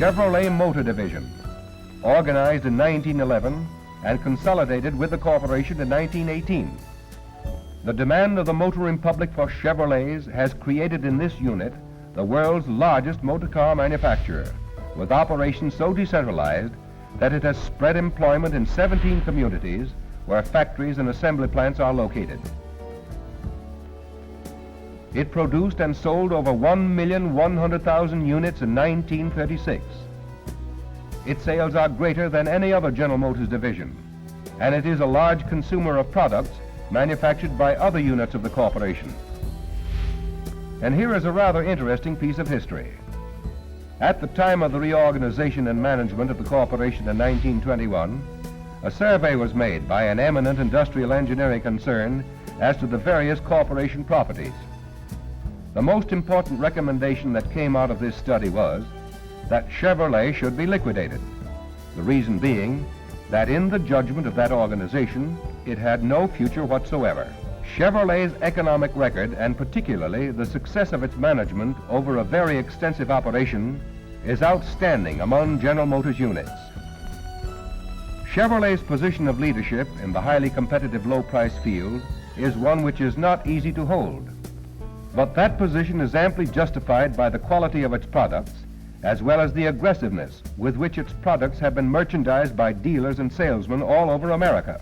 Chevrolet Motor Division, organized in 1911 and consolidated with the corporation in 1918. The demand of the motoring public for Chevrolets has created in this unit the world's largest motor car manufacturer, with operations so decentralized that it has spread employment in 17 communities where factories and assembly plants are located. It produced and sold over 1,100,000 units in 1936. Its sales are greater than any other General Motors division, and it is a large consumer of products manufactured by other units of the corporation. And here is a rather interesting piece of history. At the time of the reorganization and management of the corporation in 1921, a survey was made by an eminent industrial engineering concern as to the various corporation properties. The most important recommendation that came out of this study was that Chevrolet should be liquidated. The reason being that in the judgment of that organization, it had no future whatsoever. Chevrolet's economic record, and particularly the success of its management over a very extensive operation, is outstanding among General Motors units. Chevrolet's position of leadership in the highly competitive low-price field is one which is not easy to hold. But that position is amply justified by the quality of its products, as well as the aggressiveness with which its products have been merchandised by dealers and salesmen all over America.